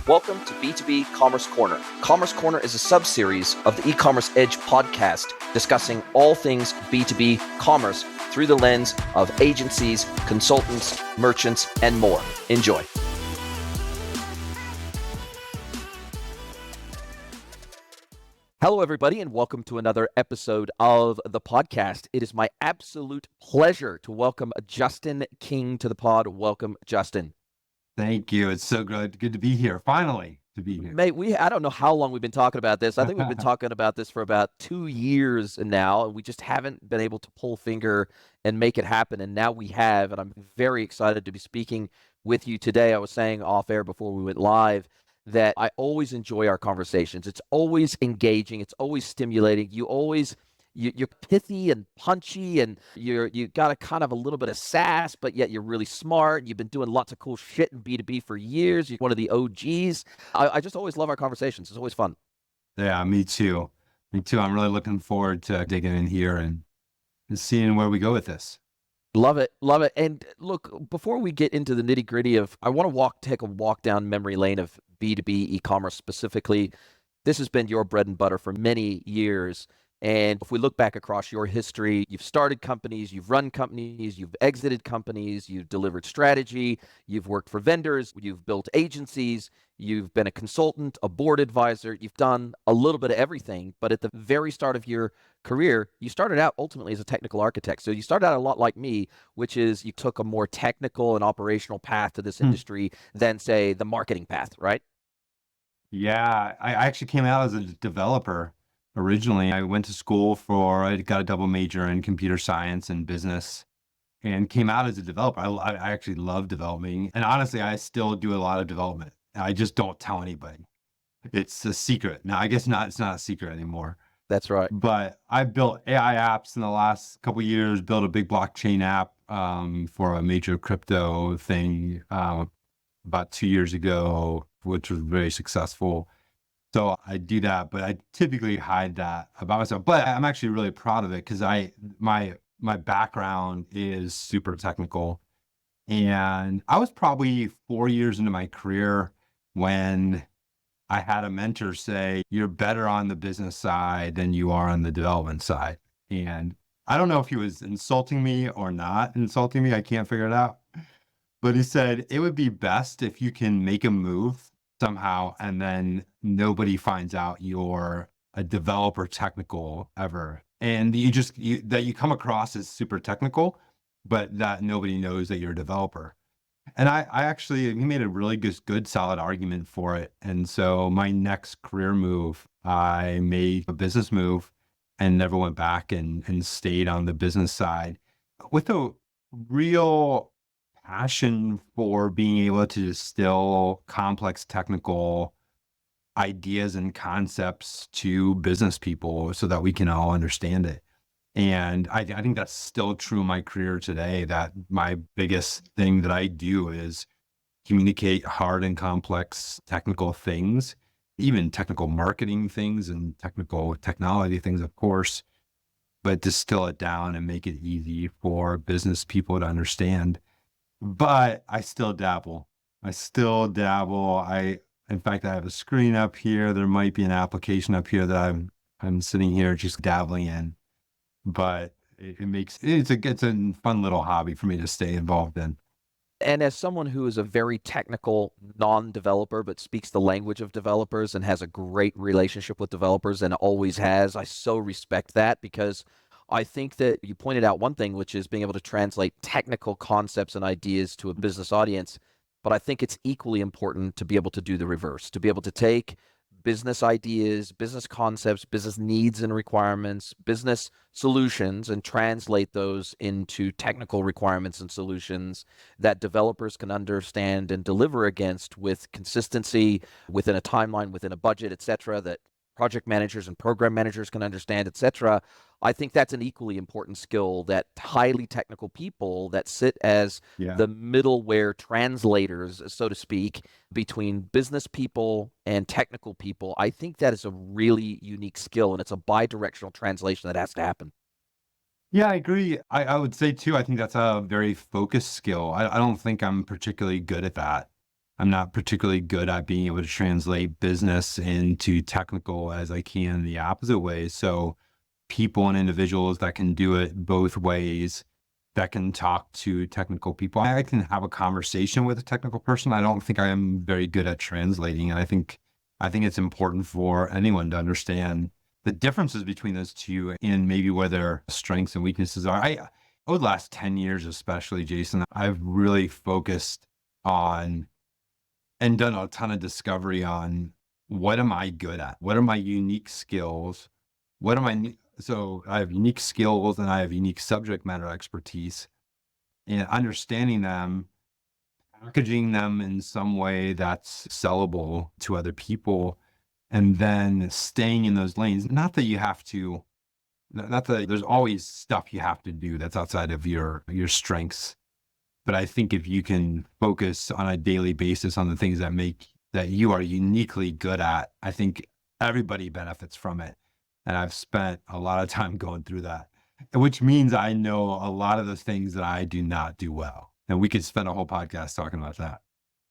Welcome to B2B Commerce Corner. Commerce Corner is a sub-series of the E-Commerce Edge podcast discussing all things B2B commerce through the lens of agencies, consultants, merchants, and more. Enjoy. Hello, everybody, and welcome to another episode of the podcast. It is my absolute pleasure to welcome Justin King to the pod. Welcome, Justin. Thank you. It's so good to be here. Finally, to be here. Mate, I don't know how long we've been talking about this. I think we've been talking about this for about 2 years now, and we just haven't been able to pull finger and make it happen. And now we have, and I'm very excited to be speaking with you today. I was saying off air before we went live that I always enjoy our conversations. It's always engaging. It's always stimulating. You're pithy and punchy, and you got a kind of a little bit of sass, but yet you're really smart. You've been doing lots of cool shit in B2B for years. You're one of the OGs. I just always love our conversations. It's always fun. Yeah, me too. I'm really looking forward to digging in here and seeing where we go with this. Love it. Love it. And look, before we get into the nitty gritty I want to take a walk down memory lane of B2B e-commerce specifically. This has been your bread and butter for many years. And if we look back across your history, you've started companies, you've run companies, you've exited companies, you've delivered strategy, you've worked for vendors, you've built agencies, you've been a consultant, a board advisor, you've done a little bit of everything. But at the very start of your career, you started out ultimately as a technical architect. So you started out a lot like me, which is you took a more technical and operational path to this industry than, say, the marketing path, right? Yeah, I actually came out as a developer. Originally, I went to school I got a double major in computer science and business and came out as a developer. I actually love developing. And honestly, I still do a lot of development. I just don't tell anybody. It's a secret. Now, I guess it's not a secret anymore. That's right. But I built AI apps in the last couple of years, built a big blockchain app for a major crypto thing about 2 years ago, which was very successful. So I do that, but I typically hide that about myself. But I'm actually really proud of it because my background is super technical. And I was probably 4 years into my career when I had a mentor say, "You're better on the business side than you are on the development side." And I don't know if he was insulting me or not insulting me. I can't figure it out. But he said, "It would be best if you can make a move somehow and then nobody finds out you're a developer technical ever. And that you come across as super technical, but that nobody knows that you're a developer." And he made a really good solid argument for it. And so my next career move, I made a business move and never went back and stayed on the business side with a real passion for being able to distill complex technical ideas and concepts to business people so that we can all understand it. And I think that's still true in my career today, that my biggest thing that I do is communicate hard and complex technical things, even technical marketing things and technical technology things, of course, but distill it down and make it easy for business people to understand. But I still dabble. In fact, I have a screen up here. There might be an application up here that I'm sitting here just dabbling in. But it's a fun little hobby for me to stay involved in. And as someone who is a very technical non-developer, but speaks the language of developers and has a great relationship with developers and always has, I so respect that because I think that you pointed out one thing, which is being able to translate technical concepts and ideas to a business audience. But I think it's equally important to be able to do the reverse, to be able to take business ideas, business concepts, business needs and requirements, business solutions, and translate those into technical requirements and solutions that developers can understand and deliver against with consistency, within a timeline, within a budget, et cetera, that project managers and program managers can understand, et cetera. I think that's an equally important skill that highly technical people that sit as the middleware translators, so to speak, between business people and technical people. I think that is a really unique skill, and it's a bi-directional translation that has to happen. Yeah, I agree. I would say too, I think that's a very focused skill. I don't think I'm particularly good at that. I'm not particularly good at being able to translate business into technical as I can the opposite way. So people and individuals that can do it both ways, that can talk to technical people. I can have a conversation with a technical person. I don't think I am very good at translating. And I think it's important for anyone to understand the differences between those two and maybe where their strengths and weaknesses are. Over the last 10 years, especially, Jason, I've really focused on and done a ton of discovery on what am I good at? What are my unique skills? What am so I have unique skills and I have unique subject matter expertise, and understanding them, packaging them in some way that's sellable to other people, and then staying in those lanes. Not that you have to, not that there's always stuff you have to do that's outside of your strengths. But I think if you can focus on a daily basis on the things that you are uniquely good at, I think everybody benefits from it. And I've spent a lot of time going through that, which means I know a lot of the things that I do not do well. And we could spend a whole podcast talking about that.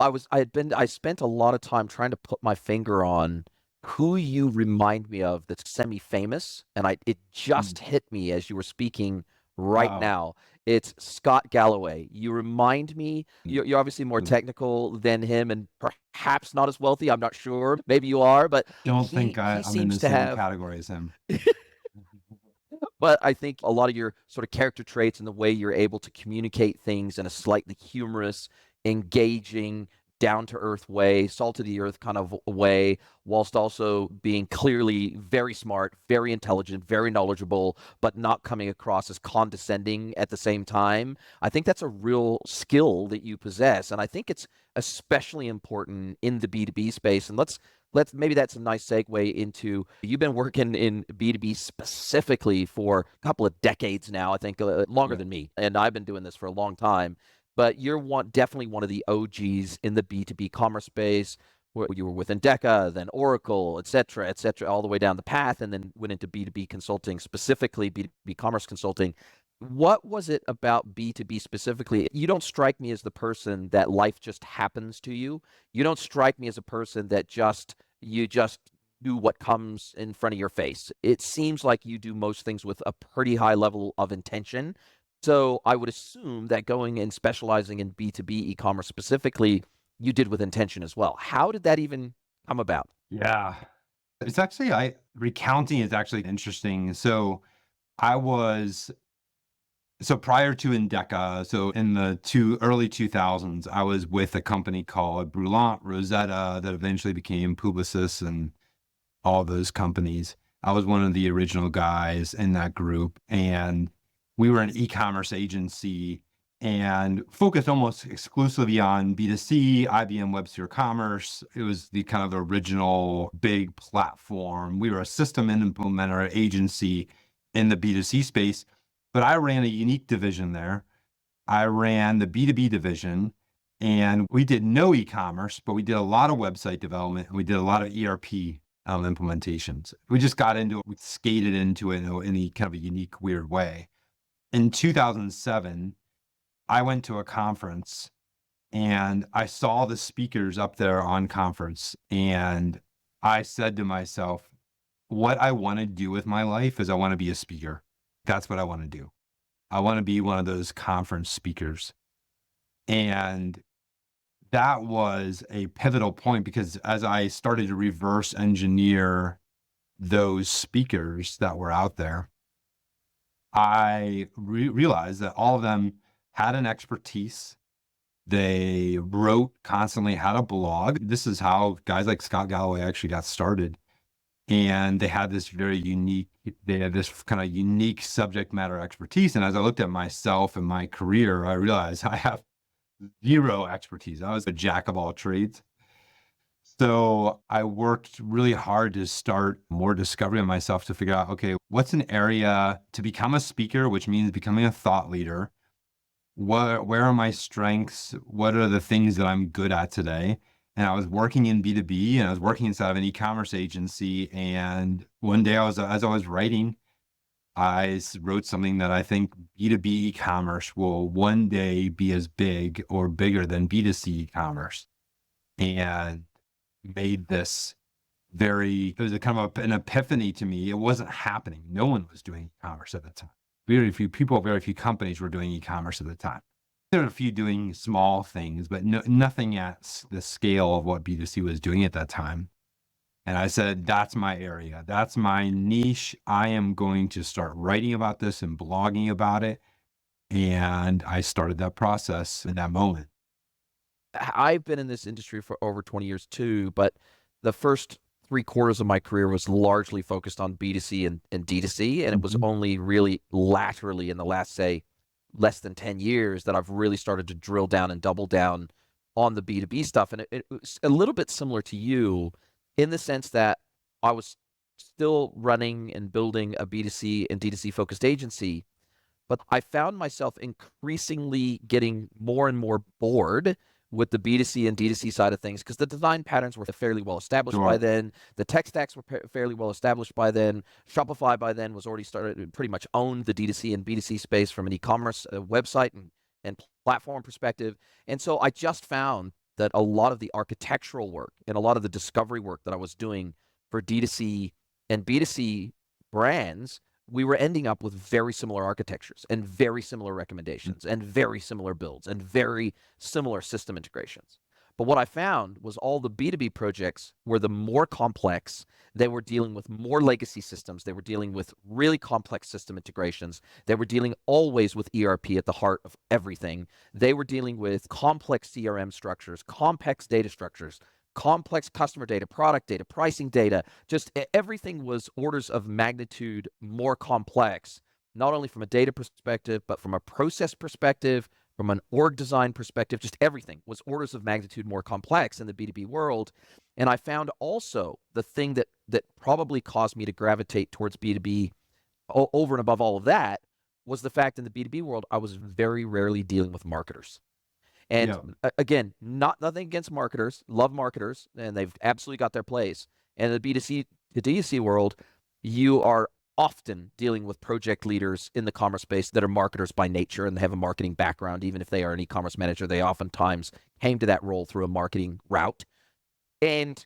I spent a lot of time trying to put my finger on who you remind me of that's semi-famous, and it Mm. just hit me as you were speaking right Oh, now. It's Scott Galloway. You remind me, mm, you're obviously more mm. technical than him and perhaps not as wealthy. I'm not sure. Maybe you are, but Don't think he I'm in seems the to same have category as him. but I think a lot of your sort of character traits and the way you're able to communicate things in a slightly humorous, engaging, down to earth way, salt of the earth kind of way, whilst also being clearly very smart, very intelligent, very knowledgeable, but not coming across as condescending at the same time. I think that's a real skill that you possess. And I think it's especially important in the B2B space. And let's maybe that's a nice segue into you've been working in B2B specifically for a couple of decades now, I think longer Yeah. than me. And I've been doing this for a long time. But you're definitely one of the OGs in the B2B commerce space. Where you were with Endeca, then Oracle, et cetera, all the way down the path, and then went into B2B consulting, specifically B2B commerce consulting. What was it about B2B specifically? You don't strike me as the person that life just happens to you. You don't strike me as a person that you just do what comes in front of your face. It seems like you do most things with a pretty high level of intention. So I would assume that going and specializing in B2B e-commerce specifically, you did with intention as well. How did that even come about? Yeah. It's actually, recounting is actually interesting. So I was So prior to Endeca, so in the early 2000s, I was with a company called Brulant, Rosetta, that eventually became Publicis and all those companies. I was one of the original guys in that group, and we were an e-commerce agency and focused almost exclusively on B2C, IBM Webster Commerce. It was the kind of original big platform. We were a system implementer agency in the B2C space, but I ran a unique division there. I ran the B2B division, and we did no e-commerce, but we did a lot of website development and we did a lot of ERP implementations. We just got into it, we skated into it in a kind of a unique, weird way. In 2007, I went to a conference and I saw the speakers up there on conference, and I said to myself, what I want to do with my life is I want to be a speaker. That's what I want to do. I want to be one of those conference speakers. And that was a pivotal point because as I started to reverse engineer those speakers that were out there, I realized that all of them had an expertise. They wrote constantly, had a blog. This is how guys like Scott Galloway actually got started. And they had this they had this kind of unique subject matter expertise. And as I looked at myself and my career, I realized I have zero expertise. I was a jack of all trades. So I worked really hard to start more discovery of myself to figure out, okay, what's an area to become a speaker, which means becoming a thought leader? Where are my strengths? What are the things that I'm good at today? And I was working in B2B and I was working inside of an e-commerce agency. And one day as I was writing, wrote something that I think B2B e-commerce will one day be as big or bigger than B2C e-commerce. and made this it was a kind of an epiphany to me. It wasn't happening. No one was doing e-commerce at the time. Very few people, very few companies were doing e-commerce at the time. There were a few doing small things, but nothing at the scale of what B2C was doing at that time. And I said, that's my area. That's my niche. I am going to start writing about this and blogging about it. And I started that process in that moment. I've been in this industry for over 20 years too, but the first 3/4 of my career was largely focused on B2C and D2C. And it was Mhm. only really laterally in the last, say, less than 10 years that I've really started to drill down and double down on the B2B stuff. And it was a little bit similar to you in the sense that I was still running and building a B2C and D2C focused agency, but I found myself increasingly getting more and more bored with the B2C and D2C side of things because the design patterns were fairly well established by Sure. then. The tech stacks were fairly well established by then. Shopify by then was already started, pretty much owned the D2C and B2C space from an e-commerce website and platform perspective. And so I just found that a lot of the architectural work and a lot of the discovery work that I was doing for D2C and B2C brands, we were ending up with very similar architectures and very similar recommendations and very similar builds and very similar system integrations. But what I found was all the B2B projects were the more complex. They were dealing with more legacy systems. They were dealing with really complex system integrations. They were dealing always with ERP at the heart of everything. They were dealing with complex CRM structures, complex data structures, complex customer data, product data, pricing data. Just everything was orders of magnitude more complex, not only from a data perspective, but from a process perspective, from an org design perspective. Just everything was orders of magnitude more complex in the B2B world. And I found also the thing that probably caused me to gravitate towards B2B over and above all of that was the fact in the B2B world, I was very rarely dealing with marketers. And Yeah. again, nothing against marketers, love marketers, and they've absolutely got their place. And in the B2C to D2C world, you are often dealing with project leaders in the commerce space that are marketers by nature and they have a marketing background. Even if they are an e-commerce manager, they oftentimes came to that role through a marketing route. And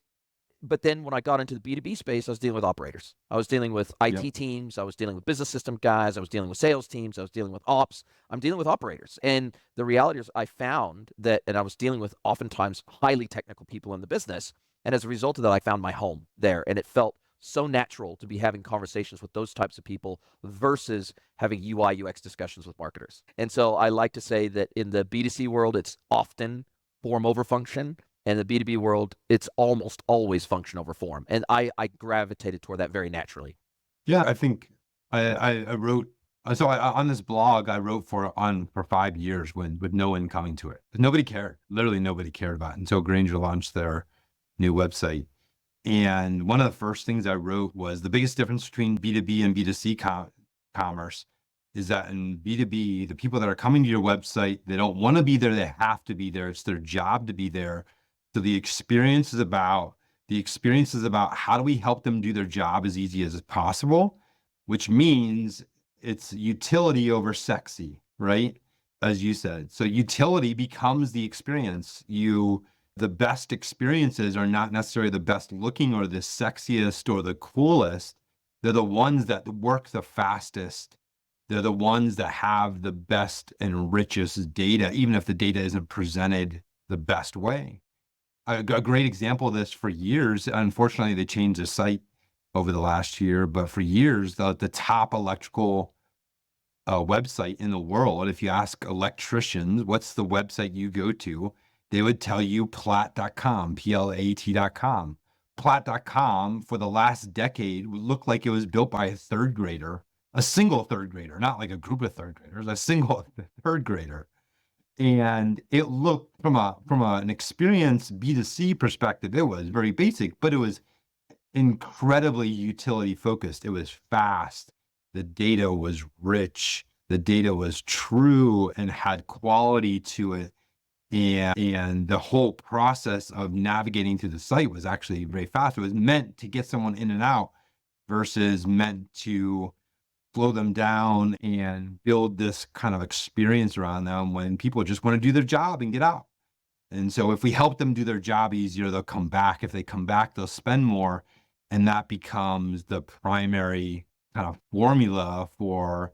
but then when I got into the B2B space, I was dealing with operators. I was dealing with Yep. IT teams. I was dealing with business system guys. I was dealing with sales teams. I was dealing with ops. I'm dealing with operators. And the reality is, I found that, and I was dealing with oftentimes highly technical people in the business. And as a result of that, I found my home there. And it felt so natural to be having conversations with those types of people versus having UI, UX discussions with marketers. And so I like to say that in the B2C world, it's often form over function, and the B2B world, it's almost always function over form. And I gravitated toward that very naturally. Yeah, I think I wrote on this blog I wrote for 5 years with no one coming to it. Nobody cared. Literally nobody cared about it until Granger launched their new website. And one of the first things I wrote was the biggest difference between B2B and B2C commerce is that in B2B, the people that are coming to your website, they don't want to be there, they have to be there. It's their job to be there. So the experience is about how do we help them do their job as easy as possible, which means it's utility over sexy, right? As you said. So utility becomes the experience. The best experiences are not necessarily the best looking or the sexiest or the coolest. They're the ones that work the fastest. They're the ones that have the best and richest data, even if the data isn't presented the best way. A great example of this for years, unfortunately, they changed the site over the last year, but for years, the top electrical website in the world, if you ask electricians, what's the website you go to, they would tell you plat.com, plat.com. Plat.com for the last decade looked like it was built by a third grader, a single third grader, not like a group of third graders, a single third grader. And it looked an experience B2C perspective, it was very basic, but it was incredibly utility focused. It was fast. The data was rich. The data was true and had quality to it. And the whole process of navigating through the site was actually very fast. It was meant to get someone in and out versus meant to slow them down and build this kind of experience around them when people just want to do their job and get out. And so if we help them do their job easier, they'll come back. If they come back, they'll spend more. And that becomes the primary kind of formula for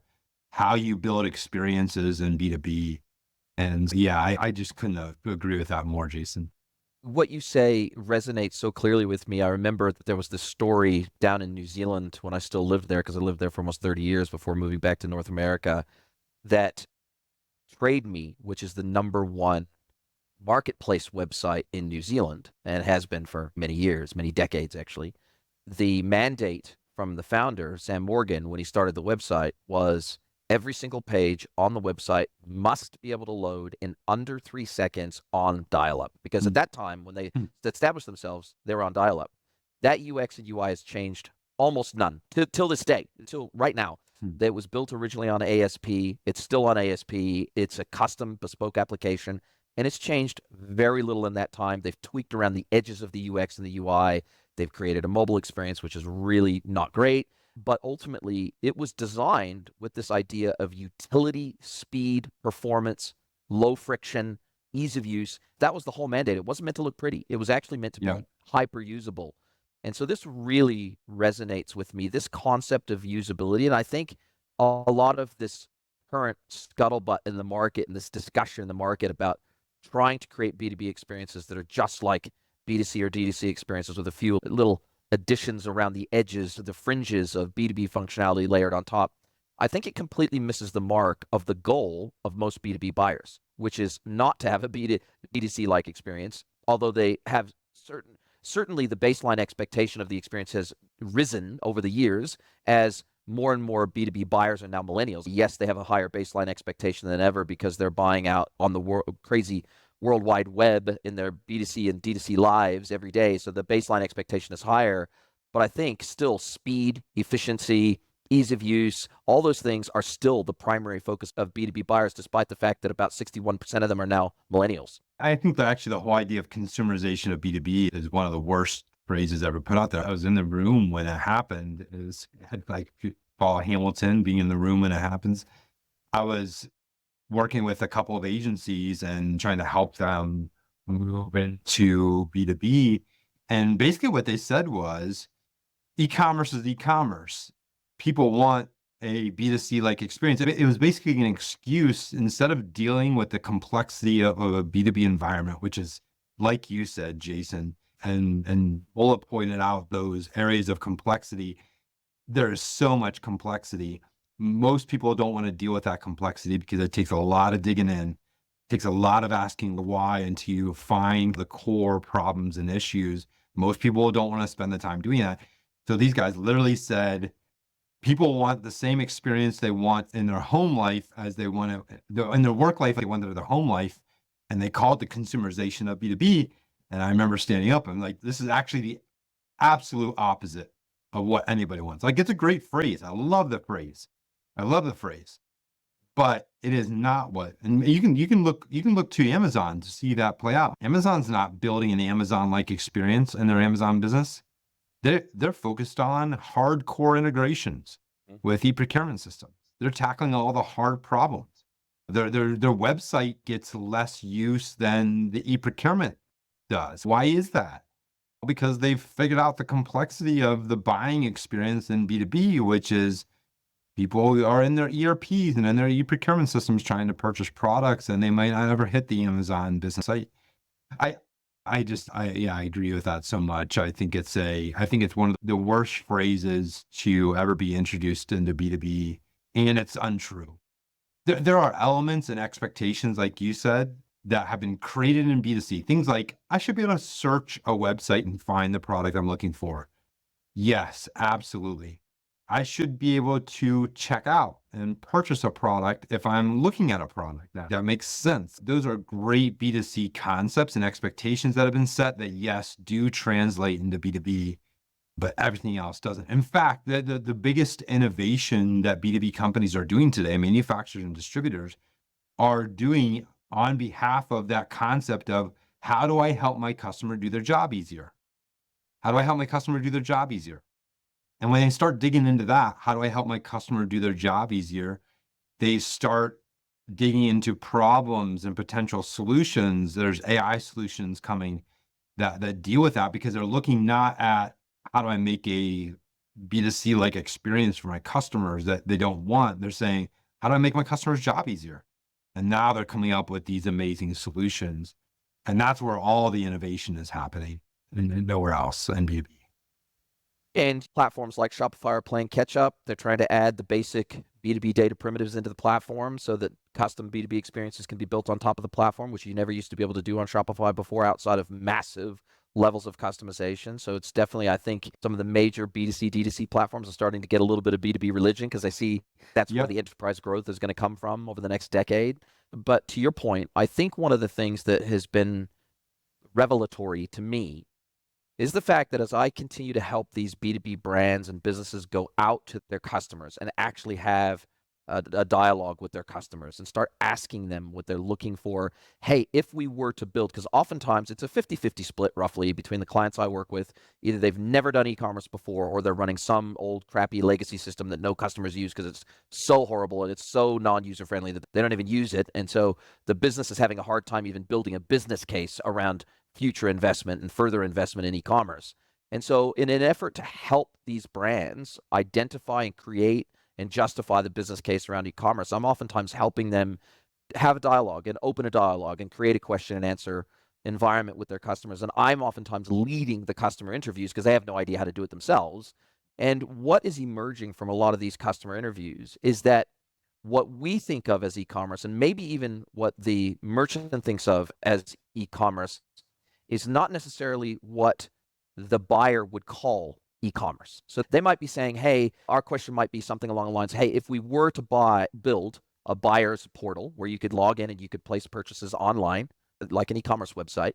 how you build experiences in B2B. And yeah, I just couldn't agree with that more, Jason. What you say resonates so clearly with me. I remember that there was this story down in New Zealand when I still lived there, because I lived there for almost 30 years before moving back to North America, that Trade Me, which is the number one marketplace website in New Zealand and has been for many years, many decades actually. The mandate from the founder, Sam Morgan, when he started the website was every single page on the website must be able to load in under 3 seconds on dial up. Because at that time, when they established themselves, they were on dial up. That UX and UI has changed almost none till this day, until right now. That was built originally on ASP. It's still on ASP. It's a custom bespoke application, and it's changed very little in that time. They've tweaked around the edges of the UX and the UI. They've created a mobile experience, which is really not great. But ultimately, it was designed with this idea of utility, speed, performance, low friction, ease of use. That was the whole mandate. It wasn't meant to look pretty. It was actually meant to be hyper usable. And so this really resonates with me, this concept of usability. And I think a lot of this current scuttlebutt in the market and this discussion in the market about trying to create B2B experiences that are just like B2C or D2C experiences with a few little additions around the edges, the fringes of B2B functionality layered on top, I think it completely misses the mark of the goal of most B2B buyers, which is not to have a B2C like experience, although they have certainly the baseline expectation of the experience has risen over the years as more and more B2B buyers are now millennials. Yes, they have a higher baseline expectation than ever because they're buying out on the crazy World Wide Web in their B2C and D2C lives every day. So the baseline expectation is higher. But I think still speed, efficiency, ease of use, all those things are still the primary focus of B2B buyers, despite the fact that about 61% of them are now millennials. I think that actually the whole idea of consumerization of B2B is one of the worst phrases ever put out there. I was in the room when it happened. It was like Paul Hamilton being in the room when it happens. I was working with a couple of agencies and trying to help them move into B2B. And basically what they said was, e-commerce is e-commerce. People want a B2C like experience. It was basically an excuse instead of dealing with the complexity of a B2B environment, which is, like you said, Jason, and Ola pointed out those areas of complexity. There is so much complexity. Most people don't want to deal with that complexity because it takes a lot of digging in. It takes a lot of asking the why until you find the core problems and issues. Most people don't want to spend the time doing that. So these guys literally said, people want the same experience they want in their home life as they want to, in their work life, they want in their home life. And they called the consumerization of B2B. And I remember standing up and like, this is actually the absolute opposite of what anybody wants. Like, it's a great phrase. I love the phrase. I love the phrase, but it is not what, and you can look to Amazon to see that play out. Amazon's not building an Amazon-like experience in their Amazon business. They're focused on hardcore integrations with e-procurement systems. They're tackling all the hard problems. Their website gets less use than the e-procurement does. Why is that? Because they've figured out the complexity of the buying experience in B2B, which is people are in their ERPs and in their e-procurement systems trying to purchase products, and they might not ever hit the Amazon business site. I agree with that so much. I think it's one of the worst phrases to ever be introduced into B2B, and it's untrue. There are elements and expectations, like you said, that have been created in B2C. Things like, I should be able to search a website and find the product I'm looking for. Yes, absolutely. I should be able to check out and purchase a product if I'm looking at a product. That makes sense. Those are great B2C concepts and expectations that have been set that, yes, do translate into B2B, but everything else doesn't. In fact, the biggest innovation that B2B companies are doing today, manufacturers and distributors, are doing on behalf of that concept of, how do I help my customer do their job easier? How do I help my customer do their job easier? And when they start digging into that, how do I help my customer do their job easier? They start digging into problems and potential solutions, there's AI solutions coming that deal with that, because they're looking not at how do I make a B2C like experience for my customers that they don't want. They're saying, how do I make my customer's job easier? And now they're coming up with these amazing solutions. And that's where all the innovation is happening, and nowhere else in B2B. And platforms like Shopify are playing catch up. They're trying to add the basic B2B data primitives into the platform so that custom B2B experiences can be built on top of the platform, which you never used to be able to do on Shopify before outside of massive levels of customization. So it's definitely, I think, some of the major B2C, D2C platforms are starting to get a little bit of B2B religion because I see that's where Yep. the enterprise growth is going to come from over the next decade. But to your point, I think one of the things that has been revelatory to me is the fact that as I continue to help these B2B brands and businesses go out to their customers and actually have a dialogue with their customers and start asking them what they're looking for. Hey, if we were to build, because oftentimes it's a 50-50 split roughly between the clients I work with. Either they've never done e-commerce before or they're running some old crappy legacy system that no customers use because it's so horrible and it's so non-user friendly that they don't even use it. And so the business is having a hard time even building a business case around future investment and further investment in e-commerce. And so in an effort to help these brands identify and create and justify the business case around e-commerce, I'm oftentimes helping them have a dialogue and open a dialogue and create a question and answer environment with their customers. And I'm oftentimes leading the customer interviews because they have no idea how to do it themselves. And what is emerging from a lot of these customer interviews is that what we think of as e-commerce, and maybe even what the merchant thinks of as e-commerce, is not necessarily what the buyer would call e-commerce. So they might be saying, hey, our question might be something along the lines, hey, if we were to build a buyer's portal where you could log in and you could place purchases online, like an e-commerce website,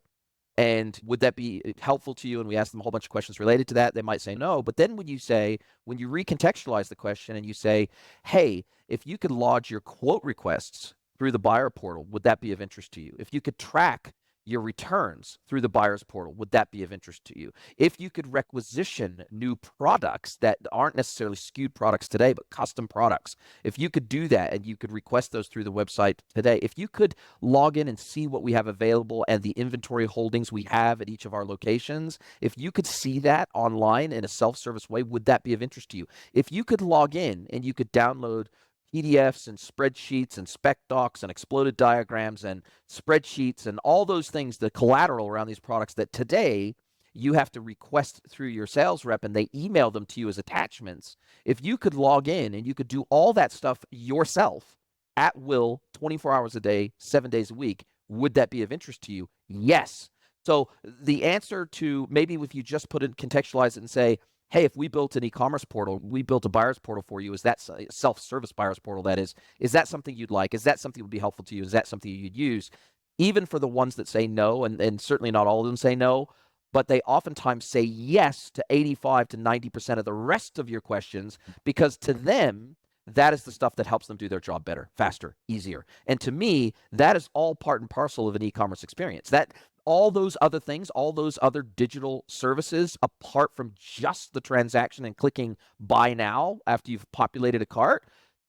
and would that be helpful to you? And we ask them a whole bunch of questions related to that. They might say no. But then when you recontextualize the question and you say, hey, if you could lodge your quote requests through the buyer portal, would that be of interest to you? If you could track your returns through the buyer's portal, would that be of interest to you? If you could requisition new products that aren't necessarily skewed products today, but custom products, if you could do that and you could request those through the website today, if you could log in and see what we have available and the inventory holdings we have at each of our locations, if you could see that online in a self-service way, would that be of interest to you? If you could log in and you could download PDFs and spreadsheets and spec docs and exploded diagrams and spreadsheets and all those things, the collateral around these products that today you have to request through your sales rep and they email them to you as attachments. If you could log in and you could do all that stuff yourself at will, 24 hours a day, 7 days a week, would that be of interest to you? Yes. So the answer to maybe if you just put it, contextualize it and say, hey, if we built an e-commerce portal, we built a buyer's portal for you, is that self-service buyer's portal, that is that something you'd like? Is that something that would be helpful to you? Is that something you'd use? Even for the ones that say no, and certainly not all of them say no, but they oftentimes say yes to 85 to 90% of the rest of your questions because to them, that is the stuff that helps them do their job better, faster, easier. And to me, that is all part and parcel of an e-commerce experience. That all those other things, all those other digital services, apart from just the transaction and clicking buy now after you've populated a cart,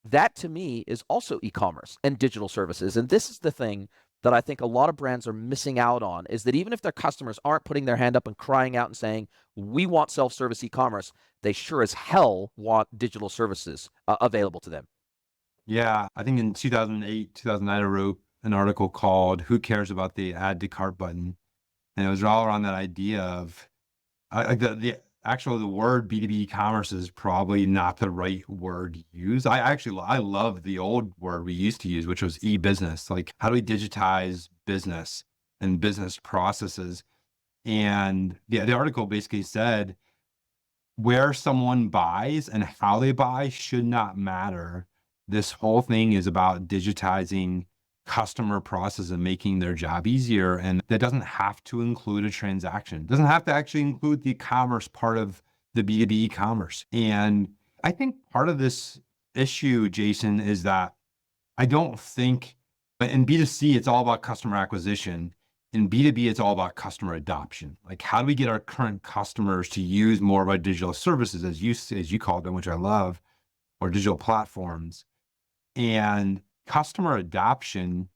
that to me is also e-commerce and digital services. And this is the thing that I think a lot of brands are missing out on, is that even if their customers aren't putting their hand up and crying out and saying, we want self-service e-commerce, they sure as hell want digital services available to them. Yeah, I think in 2008, 2009, I wrote an article called "Who Cares About the Add to Cart Button," and it was all around that idea of like the word B2B commerce is probably not the right word to use. I love the old word we used to use, which was e-business. Like, how do we digitize business and business processes? And the article basically said where someone buys and how they buy should not matter. This whole thing is about digitizing customer process and making their job easier. And that doesn't have to include a transaction. It doesn't have to actually include the commerce part of the B2B commerce. And I think part of this issue, Jason, is that I don't think in B2C, it's all about customer acquisition. In B2B, it's all about customer adoption. Like, how do we get our current customers to use more of our digital services, as you called them, which I love, or digital platforms? And customer adoption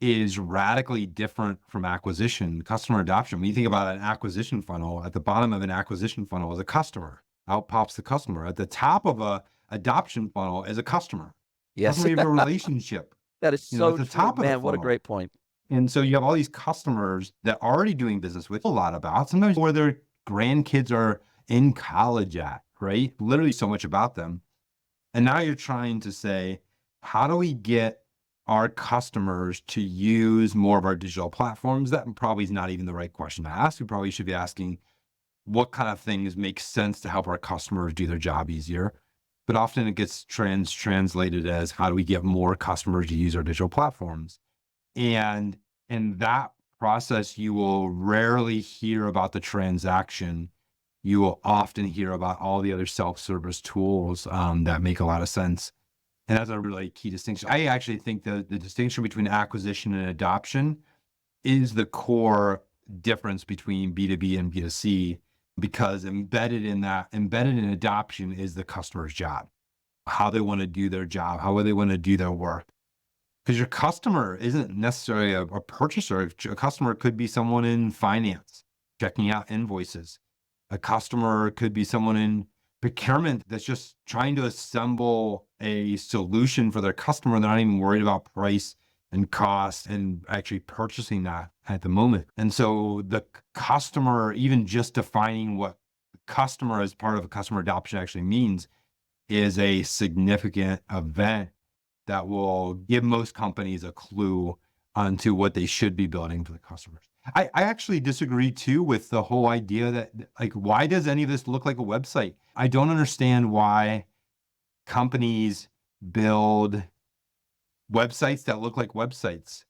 is radically different from acquisition. Customer adoption, when you think about an acquisition funnel, at the bottom of an acquisition funnel is a customer. Out pops the customer. At the top of a adoption funnel is a customer. Yes. Customer, you have a relationship, That is at so the true. top of the Man, what a funnel. great point. And so you have all these customers that are already doing business with a lot about, sometimes where their grandkids are in college at, right? Literally so much about them. And now you're trying to say, how do we get our customers to use more of our digital platforms? That probably is not even the right question to ask. We probably should be asking, what kind of things make sense to help our customers do their job easier? But often it gets translated as, how do we get more customers to use our digital platforms? And in that process, you will rarely hear about the transaction. You will often hear about all the other self-service tools that make a lot of sense. And that's a really key distinction. I actually think the distinction between acquisition and adoption is the core difference between B2B and B2C, because embedded in adoption is the customer's job, how they want to do their job, how they want to do their work. Because your customer isn't necessarily a purchaser. A customer could be someone in finance, checking out invoices. A customer could be someone in procurement that's just trying to assemble a solution for their customer. They're not even worried about price and cost and actually purchasing that at the moment. And so the customer, even just defining what customer as part of a customer adoption actually means, is a significant event that will give most companies a clue onto what they should be building for the customers. I actually disagree too with the whole idea that, like, why does any of this look like a website? I don't understand why companies build websites that look like websites.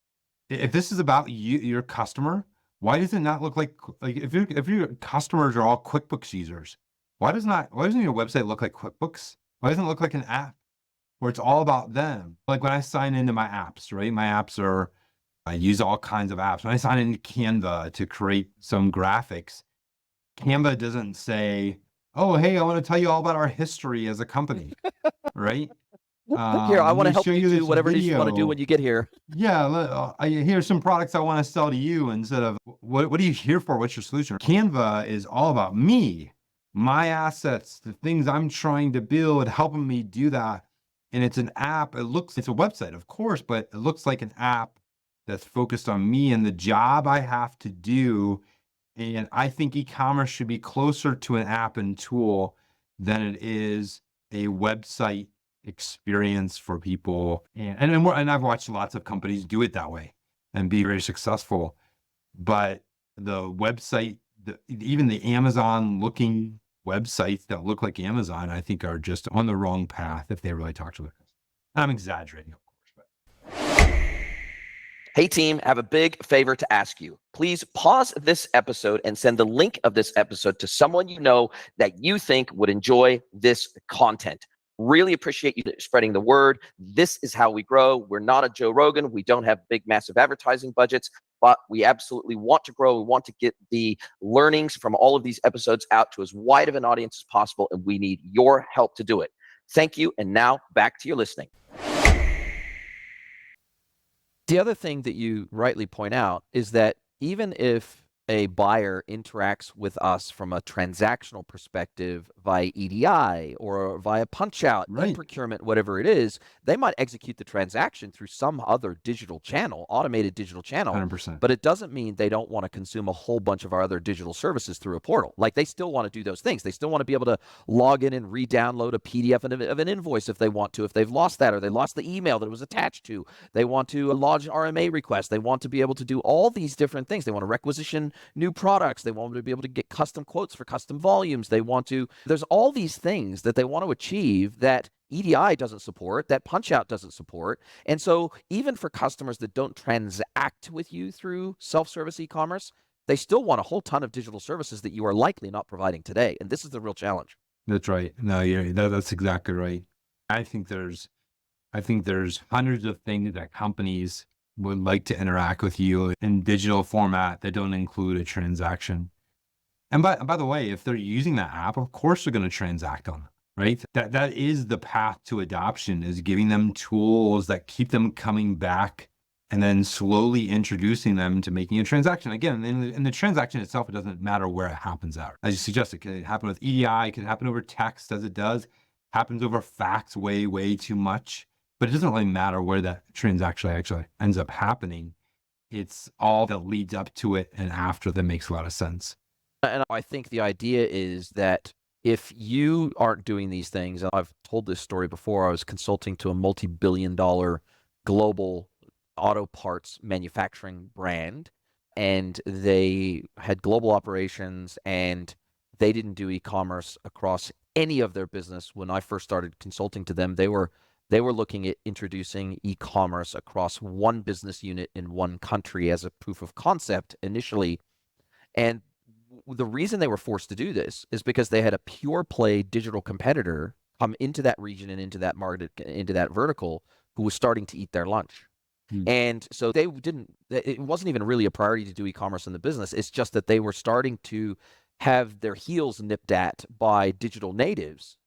If this is about you, your customer, why does it not look like if your customers are all QuickBooks users, why doesn't your website look like QuickBooks? Why doesn't it look like an app where it's all about them? Like when I sign into my apps, right? I use all kinds of apps. When I sign into Canva to create some graphics, Canva doesn't say, "Oh, hey, I want to tell you all about our history as a company," right? Click here. I Let want to me help show you you do this whatever it is you want to do when video. you get here. Yeah, here's some products I want to sell to you, instead of, what are you here for? What's your solution? Canva is all about me, my assets, the things I'm trying to build, helping me do that. And it's an app. It's a website, of course, but it looks like an app that's focused on me and the job I have to do. And I think e-commerce should be closer to an app and tool than it is a website experience for people. And I've watched lots of companies do it that way and be very successful. But the website, even the Amazon looking websites that look like Amazon, I think are just on the wrong path if they really talk to their customers. I'm exaggerating, of course, but Hey team, I have a big favor to ask you. Please pause this episode and send the link of this episode to someone you know that you think would enjoy this content. Really appreciate you spreading the word. This is how we grow. We're not a Joe Rogan. We don't have big, massive advertising budgets, but we absolutely want to grow. We want to get the learnings from all of these episodes out to as wide of an audience as possible, and we need your help to do it. Thank you. And now back to your listening. The other thing that you rightly point out is that even if a buyer interacts with us from a transactional perspective via EDI or via punch-out, right. e-procurement, whatever it is, they might execute the transaction through some other digital channel, automated digital channel. 100%. But it doesn't mean they don't want to consume a whole bunch of our other digital services through a portal. Like, they still want to do those things. They still want to be able to log in and re-download a PDF of an invoice if they want to, if they've lost that or they lost the email that it was attached to. They want to lodge RMA requests. They want to be able to do all these different things. They want to requisition new products. They want to be able to get custom quotes for custom volumes. There's all these things that they want to achieve that EDI doesn't support, that punch-out doesn't support. And so even for customers that don't transact with you through self-service e-commerce, they still want a whole ton of digital services that you are likely not providing today. And this is the real challenge. That's right. No, that's exactly right. I think there's hundreds of things that companies would like to interact with you in digital format that don't include a transaction. And by the way, if they're using that app, of course they're going to transact on it. right? That is the path to adoption, is giving them tools that keep them coming back and then slowly introducing them to making a transaction. Again, in the transaction itself, it doesn't matter where it happens at. As you suggested, it could happen with EDI, it could happen over text, as it does, happens over fax way, way too much. But it doesn't really matter where that transaction actually ends up happening. It's all that leads up to it and after that makes a lot of sense. And I think the idea is that if you aren't doing these things, and I've told this story before, I was consulting to a multi-billion-dollar global auto parts manufacturing brand, and they had global operations, and they didn't do e-commerce across any of their business. When I first started consulting to them, they were looking at introducing e-commerce across one business unit in one country as a proof of concept initially. And the reason they were forced to do this is because they had a pure play digital competitor come into that region and into that market, into that vertical, who was starting to eat their lunch. Hmm. And so they didn't, it wasn't even really a priority to do e-commerce in the business. It's just that they were starting to have their heels nipped at by digital natives,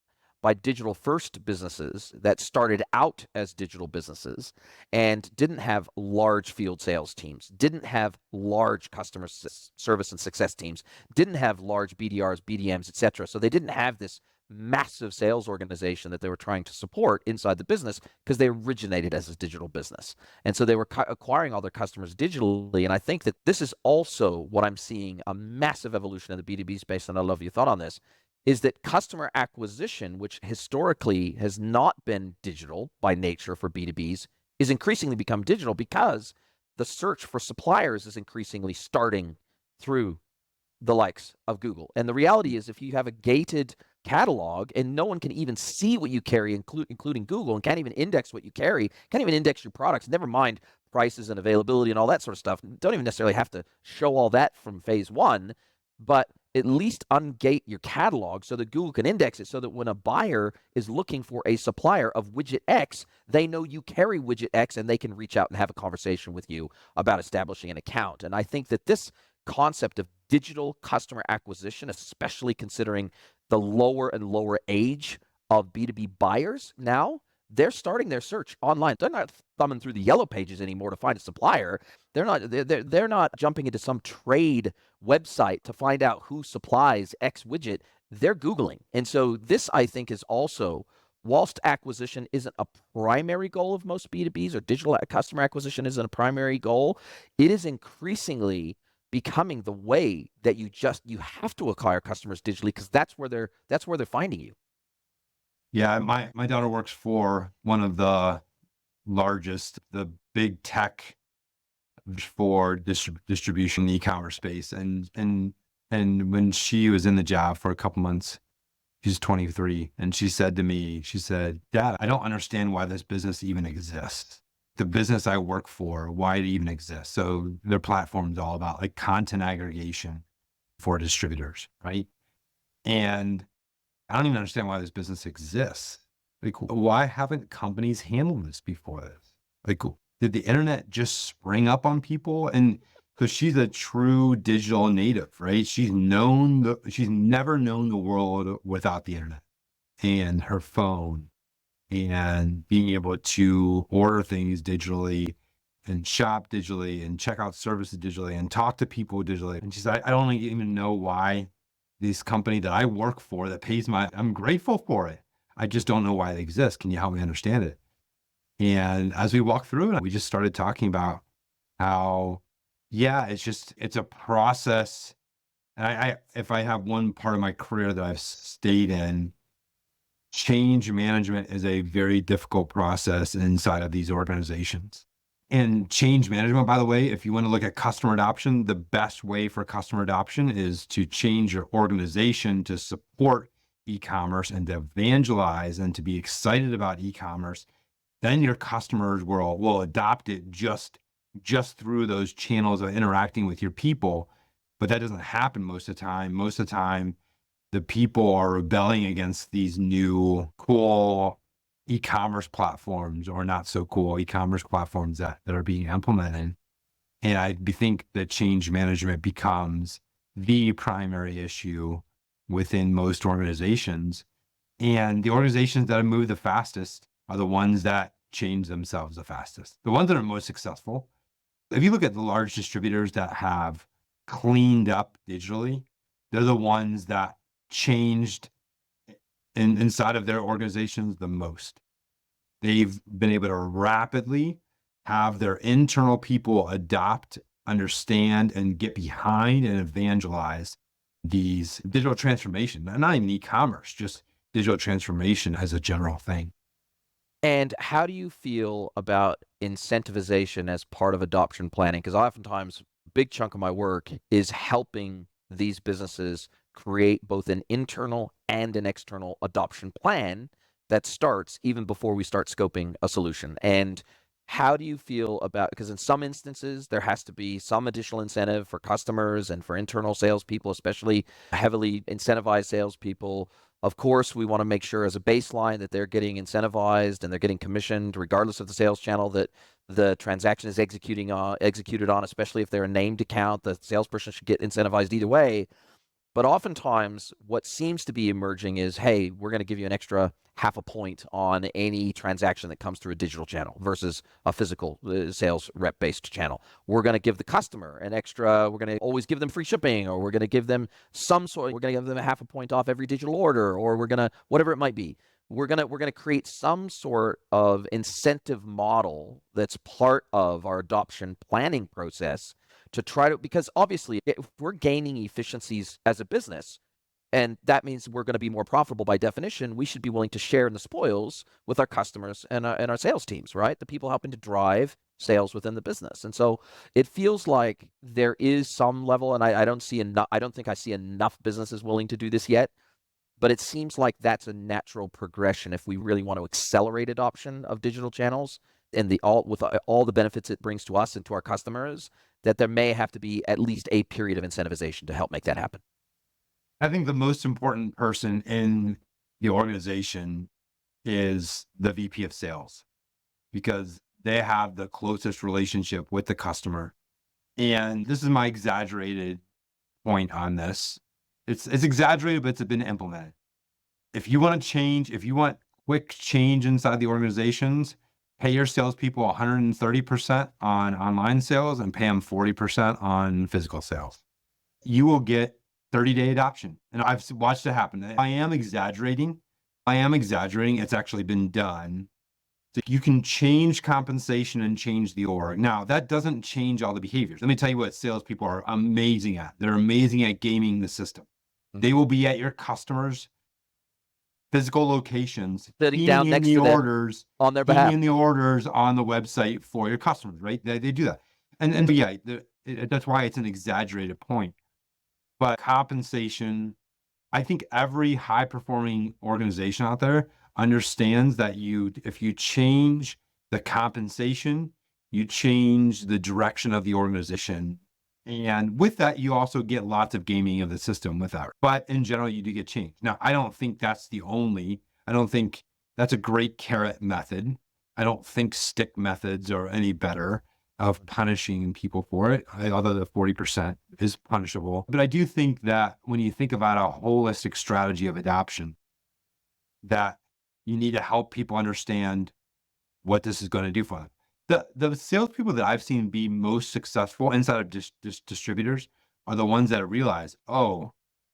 by digital first businesses that started out as digital businesses and didn't have large field sales teams, didn't have large customer service and success teams, didn't have large BDRs, BDMs, etc. So they didn't have this massive sales organization that they were trying to support inside the business because they originated as a digital business. And so they were acquiring all their customers digitally. And I think that this is also what I'm seeing, a massive evolution in the B2B space. And I love your thought on this, is that customer acquisition, which historically has not been digital by nature for B2Bs, is increasingly become digital because the search for suppliers is increasingly starting through the likes of Google. And the reality is, if you have a gated catalog and no one can even see what you carry, including Google, and can't even index what you carry, can't even index your products, never mind prices and availability and all that sort of stuff. Don't even necessarily have to show all that from phase one, but at least ungate your catalog so that Google can index it, so that when a buyer is looking for a supplier of widget X, they know you carry widget X and they can reach out and have a conversation with you about establishing an account. And I think that this concept of digital customer acquisition, especially considering the lower and lower age of B2B buyers now, they're starting their search online. They're not thumbing through the yellow pages anymore to find a supplier. They're not jumping into some trade website to find out who supplies X widget. They're Googling. And so this, I think, is also, whilst acquisition isn't a primary goal of most B2Bs, or digital customer acquisition isn't a primary goal, it is increasingly becoming the way that you have to acquire customers digitally, because that's where they're finding you. Yeah, my daughter works for one of the largest, the big tech for distribution e-commerce space, and when she was in the job for a couple months, she's 23, and she said to me, she said, "Dad, I don't understand why this business even exists. The business I work for, why it even exists." So their platform is all about like content aggregation for distributors, right? And I don't even understand why this business exists. Like, why haven't companies handled this before this? Like, did the internet just spring up on people? And because she's a true digital native, right? She's never known the world without the internet and her phone and being able to order things digitally and shop digitally and check out services digitally and talk to people digitally. And she's like, I don't even know why this company that I work for that pays I'm grateful for it. I just don't know why it exists. Can you help me understand it? And as we walked through it, we just started talking about how, yeah, it's a process. And if I have one part of my career that I've stayed in, change management is a very difficult process inside of these organizations. And change management, by the way, if you want to look at customer adoption, the best way for customer adoption is to change your organization to support e-commerce and to evangelize and to be excited about e-commerce. Then your customers will adopt it just through those channels of interacting with your people. But that doesn't happen most of the time. Most of the time, the people are rebelling against these new cool e-commerce platforms or not so cool e-commerce platforms that are being implemented. And I think that change management becomes the primary issue within most organizations. And the organizations that have moved the fastest are the ones that change themselves the fastest. The ones that are most successful. If you look at the large distributors that have cleaned up digitally, they're the ones that changed inside of their organizations the most. They've been able to rapidly have their internal people adopt, understand, and get behind and evangelize these digital transformation, not even e-commerce, just digital transformation as a general thing. And how do you feel about incentivization as part of adoption planning? Because oftentimes, a big chunk of my work is helping these businesses create both an internal and an external adoption plan that starts even before we start scoping a solution. And how do you feel about, because in some instances, there has to be some additional incentive for customers and for internal salespeople, especially heavily incentivized salespeople. Of course, we want to make sure as a baseline that they're getting incentivized and they're getting commissioned, regardless of the sales channel that the transaction is executed on, especially if they're a named account. The salesperson should get incentivized either way. But oftentimes, what seems to be emerging is, hey, we're going to give you an extra half a point on any transaction that comes through a digital channel versus a physical sales rep based channel. We're going to give the customer an extra, we're going to always give them free shipping, or we're going to give them we're going to give them a half a point off every digital order, or we're going to, whatever it might be. We're going to create some sort of incentive model that's part of our adoption planning process to try to, because obviously if we're gaining efficiencies as a business, and that means we're going to be more profitable by definition, we should be willing to share in the spoils with our customers and our sales teams, right? The people helping to drive sales within the business. And so it feels like there is some level, and I don't see enough, I don't think I see enough businesses willing to do this yet, but it seems like that's a natural progression if we really want to accelerate adoption of digital channels and with all the benefits it brings to us and to our customers, that there may have to be at least a period of incentivization to help make that happen. I think the most important person in the organization is the VP of sales because they have the closest relationship with the customer. And this is my exaggerated point on this. It's exaggerated, but it's been implemented. If you want to change, if you want quick change inside the organizations, pay your salespeople 130% on online sales and pay them 40% on physical sales. You will get 30-day adoption. And I've watched it happen. I am exaggerating. It's actually been done. So you can change compensation and change the org. Now, that doesn't change all the behaviors. Let me tell you what salespeople are amazing at. They're amazing at gaming the system. They will be at your customers' physical locations, Sitting down next to them on their behalf. in the orders on the website for your customers, right? They do that. And yeah, that's why it's an exaggerated point. But compensation, I think every high performing organization out there understands that if you change the compensation, you change the direction of the organization. And with that, you also get lots of gaming of the system with that. But in general, you do get change. Now, I don't think that's I don't think that's a great carrot method. I don't think stick methods are any better of punishing people for it, although the 40% is punishable. But I do think that when you think about a holistic strategy of adoption, that you need to help people understand what this is going to do for them. The salespeople that I've seen be most successful inside of distributors are the ones that realize, oh,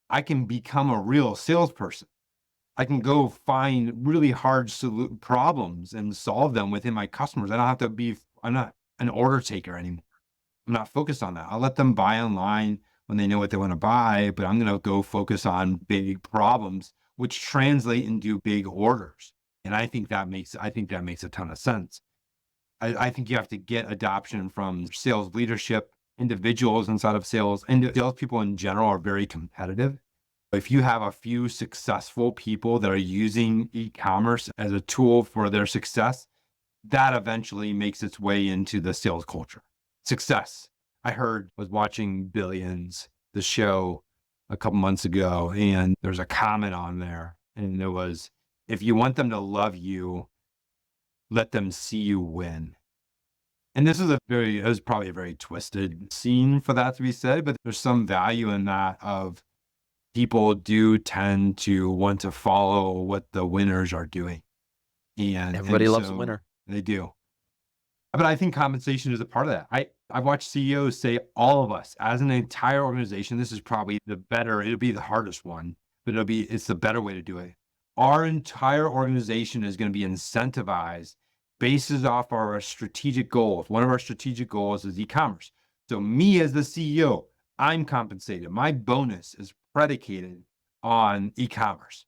I can become a real salesperson. I can go find really hard problems and solve them within my customers. I'm not an order taker anymore. I'm not focused on that. I'll let them buy online when they know what they want to buy, but I'm going to go focus on big problems, which translate into big orders. And I think that makes a ton of sense. I think you have to get adoption from sales leadership, individuals inside of sales, and salespeople in general are very competitive. If you have a few successful people that are using e-commerce as a tool for their success, that eventually makes its way into the sales culture. Success. Was watching Billions, the show a couple months ago, and there's a comment on there, and it was, if you want them to love you, let them see you win. And it was probably a very twisted scene for that to be said, but there's some value in that of people do tend to want to follow what the winners are doing. And Everybody loves a so winner. they do. But I think compensation is a part of that. I've watched CEOs say all of us as an entire organization, this is probably it'll be the hardest one, but it's the better way to do it. Our entire organization is going to be incentivized based off our strategic goals. One of our strategic goals is e-commerce. So me as the CEO, I'm compensated. My bonus is predicated on e-commerce.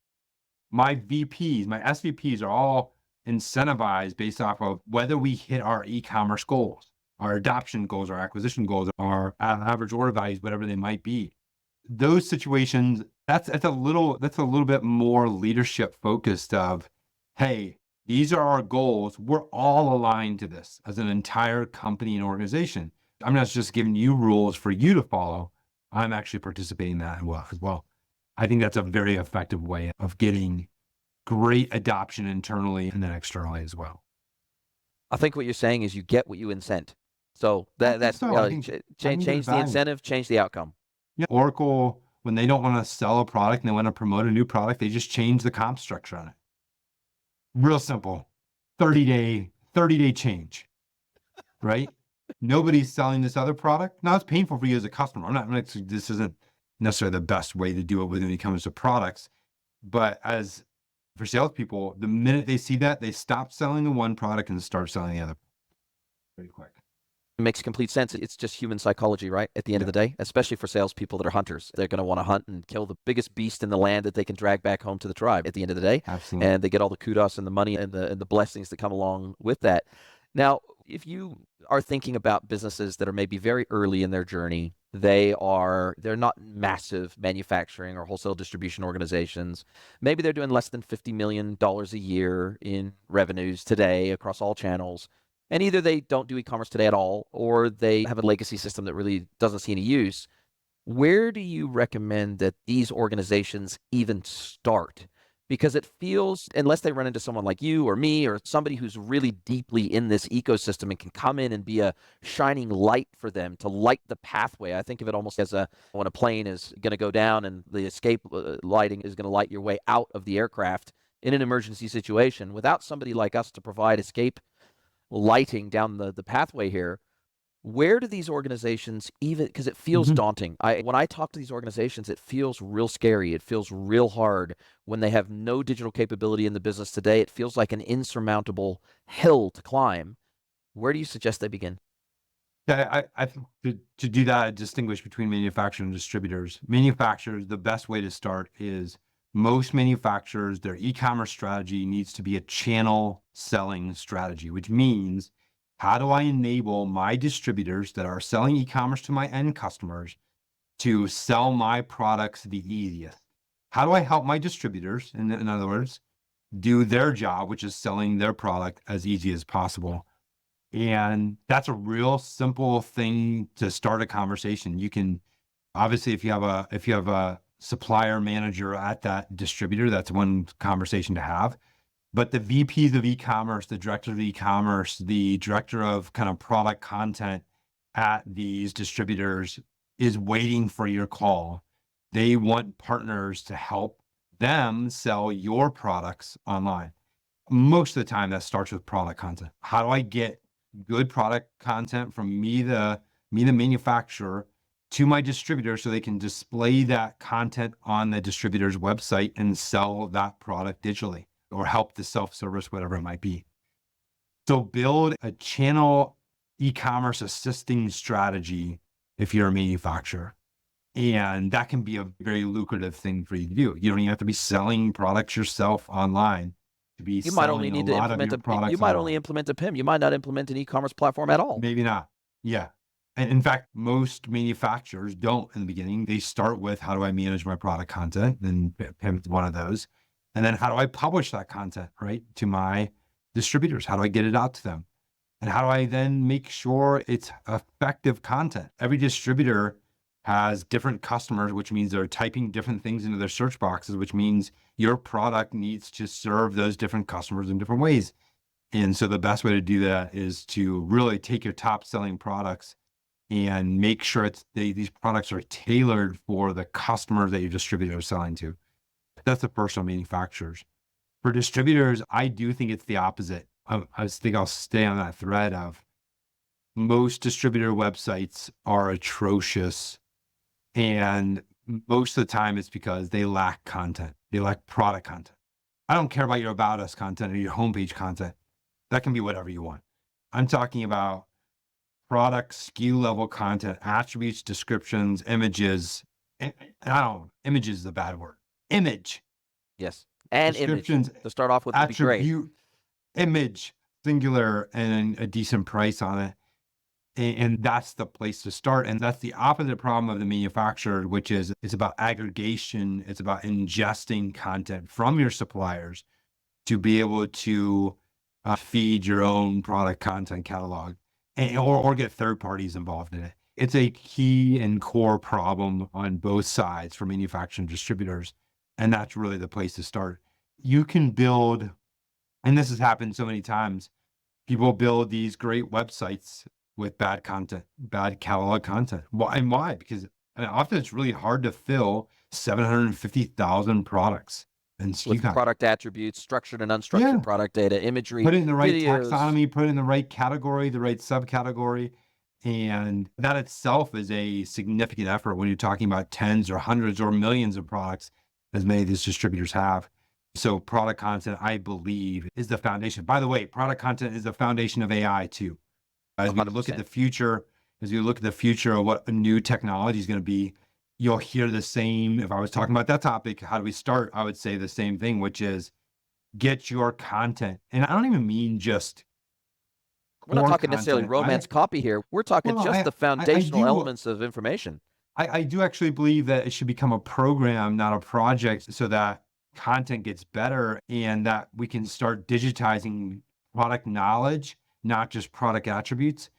My VPs, my SVPs are all incentivized based off of whether we hit our e-commerce goals, our adoption goals, our acquisition goals, our average order values, whatever they might be. Those situations, that's a little bit more leadership focused of, hey, these are our goals. We're all aligned to this as an entire company and organization. I'm not just giving you rules for you to follow. I'm actually participating in that as well. I think that's a very effective way of getting great adoption internally and then externally as well. I think what you're saying is you get what you incent. So I think that's the so. reality. I think there's Change the value. incentive, change the outcome. Yeah. Oracle, when they don't want to sell a product and they want to promote a new product, they just change the comp structure on it. Real simple. 30-day change, right? Nobody's selling this other product. Now it's painful for you as a customer. This isn't necessarily the best way to do it when it comes to products, but for salespeople, the minute they see that, they stop selling the one product and start selling the other pretty quick. It makes complete sense. It's just human psychology, right? At the end of the day, especially for salespeople that are hunters, they're going to want to hunt and kill the biggest beast in the land that they can drag back home to the tribe. At the end of the day, Absolutely. and they get all the kudos and the money and the blessings that come along with that. Now, if you are thinking about businesses that are maybe very early in their journey, they're not massive manufacturing or wholesale distribution organizations. Maybe they're doing less than $50 million a year in revenues today across all channels. And either they don't do e-commerce today at all, or they have a legacy system that really doesn't see any use. Where do you recommend that these organizations even start? Because it feels, unless they run into someone like you or me or somebody who's really deeply in this ecosystem and can come in and be a shining light for them to light the pathway. I think of it almost as when a plane is going to go down and the escape lighting is going to light your way out of the aircraft in an emergency situation. Without somebody like us to provide escape lighting down the pathway here, where do these organizations even, because it feels daunting. When I talk to these organizations, it feels real scary. It feels real hard when they have no digital capability in the business today. It feels like an insurmountable hill to climb. Where do you suggest they begin? Yeah, I think to do that, I distinguish between manufacturers and distributors. Manufacturers, the best way to start is most manufacturers, their e-commerce strategy needs to be a channel selling strategy, which means how do I enable my distributors that are selling e-commerce to my end customers to sell my products the easiest? How do I help my distributors, in other words, do their job, which is selling their product as easy as possible? And that's a real simple thing to start a conversation. You can obviously, if you have a supplier manager at that distributor, that's one conversation to have. But the VPs of e-commerce, the director of e-commerce, the director of kind of product content at these distributors is waiting for your call. They want partners to help them sell your products online. Most of the time that starts with product content. How do I get good product content from me, the manufacturer, to my distributor so they can display that content on the distributor's website and sell that product digitally or help the self-service, whatever it might be. So build a channel e-commerce assisting strategy if you're a manufacturer. And that can be a very lucrative thing for you to do. You don't even have to be selling products yourself online to be You might only selling a need to lot of implement your products you might only online. implement a PIM. You might not implement an e-commerce platform at all. Maybe not. Yeah. And in fact, most manufacturers don't in the beginning. They start with how do I manage my product content? And PIM's one of those. And then how do I publish that content, right, to my distributors? How do I get it out to them? And how do I then make sure it's effective content? Every distributor has different customers, which means they're typing different things into their search boxes, which means your product needs to serve those different customers in different ways. And so the best way to do that is to really take your top selling products and make sure these products are tailored for the customers that your distributor is selling to. That's the personal manufacturers. For distributors, I do think it's the opposite. I think I'll stay on that thread of most distributor websites are atrocious. And most of the time it's because they lack content. They lack product content. I don't care about your About Us content or your homepage content. That can be whatever you want. I'm talking about product SKU level content, attributes, descriptions, images. Images is a bad word. Image, Yes. And image descriptions, to start off with would be great. attribute, image, singular, and a decent price on it. And that's the place to start. And that's the opposite problem of the manufacturer, which is it's about aggregation. It's about ingesting content from your suppliers to be able to feed your own product content catalog or get third parties involved in it. It's a key and core problem on both sides for manufacturing distributors. And that's really the place to start. You can build, and this has happened so many times, people build these great websites with bad content, bad catalog content. Why? And why? Because often it's really hard to fill 750,000 products and SKU With content. product attributes, structured and unstructured product data, imagery, put it in the right videos. taxonomy, put it in the right category, the right subcategory. And that itself is a significant effort when you're talking about tens or hundreds or millions of products, as many of these distributors have. So product content, I believe, is the foundation. By the way, product content is the foundation of AI too. As we look at the future, of what a new technology is going to be, you'll hear the same. If I was talking about that topic, how do we start? I would say the same thing, which is get your content. And I don't even mean just We're not talking necessarily romance copy here. We're talking just the foundational elements of information. I do actually believe that it should become a program, not a project, so that content gets better and that we can start digitizing product knowledge, not just product attributes,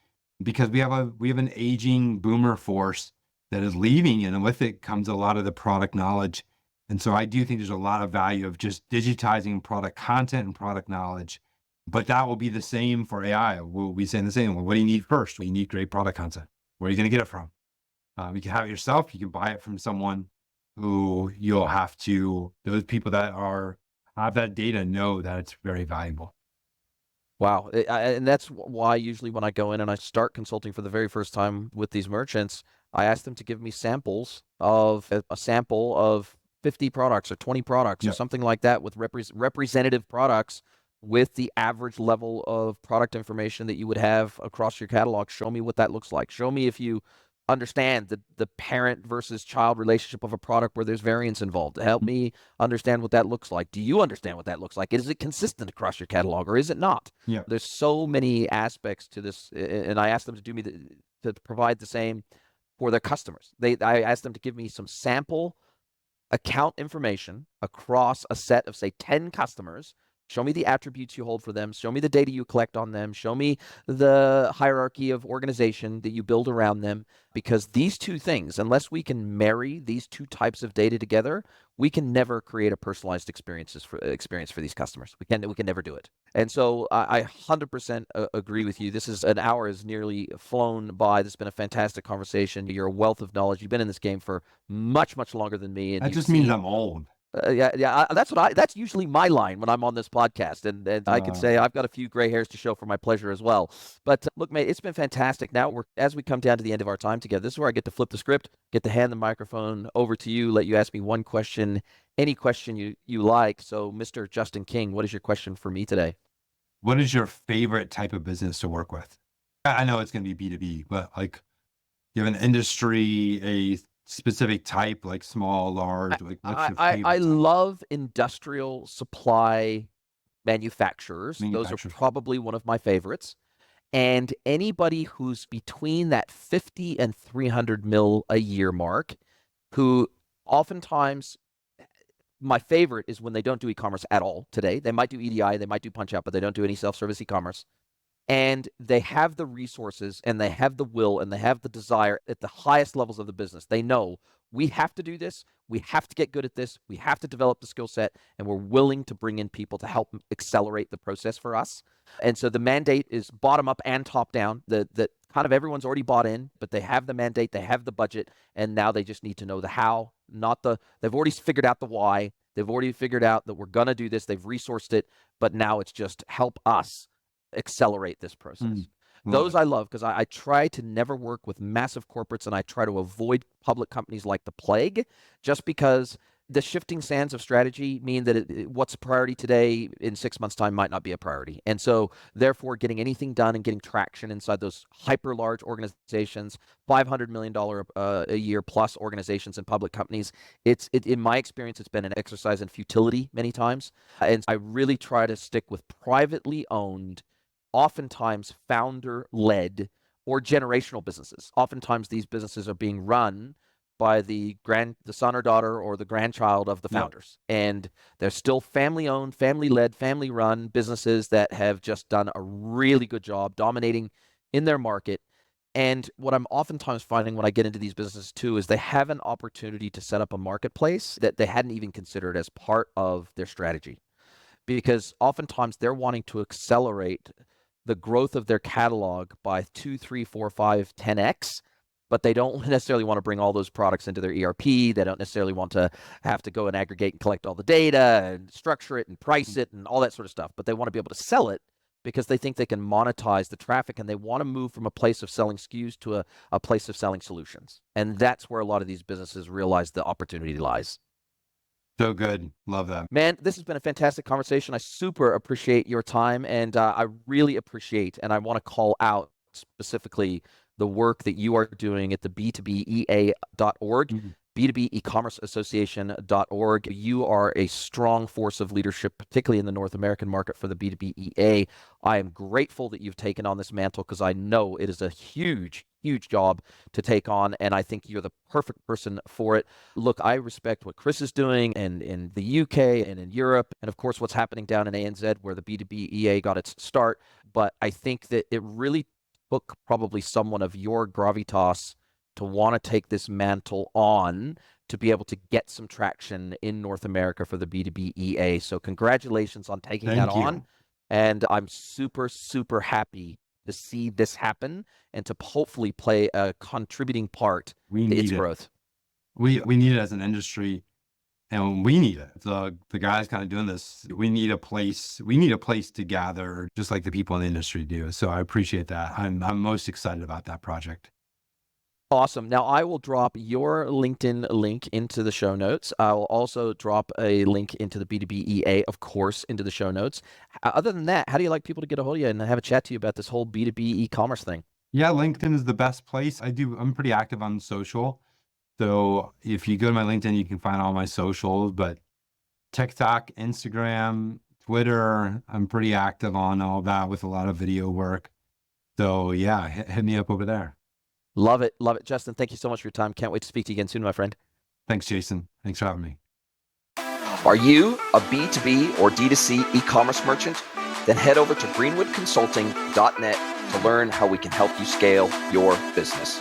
because we have an aging boomer force that is leaving, and with it comes a lot of the product knowledge. And so I do think there's a lot of value of just digitizing product content and product knowledge. But that will be the same for AI. We'll be saying the same. Well, what do you need first? Well, you need great product content. Where are you going to get it from? You can have it yourself. You can buy it from someone who those people that have that data know that it's very valuable. Wow. And that's why usually when I go in and I start consulting for the very first time with these merchants, I ask them to give me samples of a sample of 50 products or 20 products or something like that with representative products with the average level of product information that you would have across your catalog. Show me what that looks like. Show me if you understand the parent versus child relationship of a product where there's variance involved. Help me understand what that looks like. Do you understand what that looks like? Is it consistent across your catalog or is it not? Yeah. There's so many aspects to this, and I asked them to do to provide the same for their customers. I asked them to give me some sample account information across a set of, say, 10 customers. Show me the attributes you hold for them. Show me the data you collect on them. Show me the hierarchy of organization that you build around them. Because these two things, unless we can marry these two types of data together, we can never create a personalized experience for these customers. We can never do it. And so I 100% agree with you. An hour has nearly flown by. This has been a fantastic conversation. You're a wealth of knowledge. You've been in this game for much, much longer than me. And that just means I'm old. That's usually my line when I'm on this podcast, and I can say I've got a few gray hairs to show for my pleasure as well. But look, mate, it's been fantastic. Now as we come down to the end of our time together, this is where I get to flip the script, get to hand the microphone over to you, let you ask me one question, any question you like. So, Mr. Justin King, what is your question for me today? What is your favorite type of business to work with? I know it's going to be B2B, but like you have an industry, a specific type, like small, large, like what's your favorite I type? love industrial supply manufacturers. Those are probably one of my favorites. And anybody who's between that 50 and 300 mil a year mark, who oftentimes, my favorite is when they don't do e-commerce at all today. They might do EDI, they might do punch out, but they don't do any self-service e-commerce. And they have the resources and they have the will and they have the desire at the highest levels of the business. They know we have to do this. We have to get good at this. We have to develop the skill set, and we're willing to bring in people to help accelerate the process for us. And so the mandate is bottom up and top down. That kind of everyone's already bought in, but they have the mandate, they have the budget, and now they just need to know the how, not the, they've already figured out the why. They've already figured out that we're going to do this. They've resourced it, but now it's just help us accelerate this process. Love Those it. I love because I try to never work with massive corporates, and I try to avoid public companies like the plague, just because the shifting sands of strategy mean that what's a priority today in 6 months' time might not be a priority. And so, therefore, getting anything done and getting traction inside those hyper large organizations, $500 million a year plus organizations and public companies, in my experience, it's been an exercise in futility many times. And I really try to stick with privately owned, oftentimes founder led or generational businesses. Oftentimes, these businesses are being run by the son or daughter or the grandchild of the Yep. founders, and they're still family owned, family led, family run businesses that have just done a really good job dominating in their market. And what I'm oftentimes finding when I get into these businesses too is they have an opportunity to set up a marketplace that they hadn't even considered as part of their strategy, because oftentimes they're wanting to accelerate the growth of their catalog by 2, 3, 4, 5, 10x, but they don't necessarily want to bring all those products into their ERP. They don't necessarily want to have to go and aggregate and collect all the data and structure it and price it and all that sort of stuff. But they want to be able to sell it because they think they can monetize the traffic, and they want to move from a place of selling SKUs to a place of selling solutions. And that's where a lot of these businesses realize the opportunity lies. So good. Love that. Man, this has been a fantastic conversation. I super appreciate your time, and I really appreciate, and I want to call out specifically the work that you are doing at the B2BEA.org, B2B Ecommerce Association.org. You are a strong force of leadership, particularly in the North American market for the B2B EA. I am grateful that you've taken on this mantle because I know it is a huge, huge job to take on, and I think you're the perfect person for it. Look, I respect what Chris is doing and in the UK and in Europe, and of course what's happening down in ANZ where the B2B EA got its start, but I think that it really took probably someone of your gravitas to want to take this mantle on to be able to get some traction in North America for the B2B EA. So congratulations on taking that Thank you. on. And I'm super, super happy to see this happen and to hopefully play a contributing part We to its need it. growth. We need it as an industry, and we need it. The guys kind of doing this. We need a place. We need a place to gather, just like the people in the industry do. So I appreciate that. I'm most excited about that project. Awesome. Now, I will drop your LinkedIn link into the show notes. I'll also drop a link into the B2B EA, of course, into the show notes. Other than that, how do you like people to get a hold of you and have a chat to you about this whole B2B e-commerce thing? Yeah, LinkedIn is the best place. I'm pretty active on social. So if you go to my LinkedIn, you can find all my socials, but TikTok, Instagram, Twitter, I'm pretty active on all that with a lot of video work. So yeah, hit me up over there. Love it. Love it. Justin, thank you so much for your time. Can't wait to speak to you again soon, my friend. Thanks, Jason. Thanks for having me. Are you a B2B or D2C e-commerce merchant? Then head over to greenwoodconsulting.net to learn how we can help you scale your business.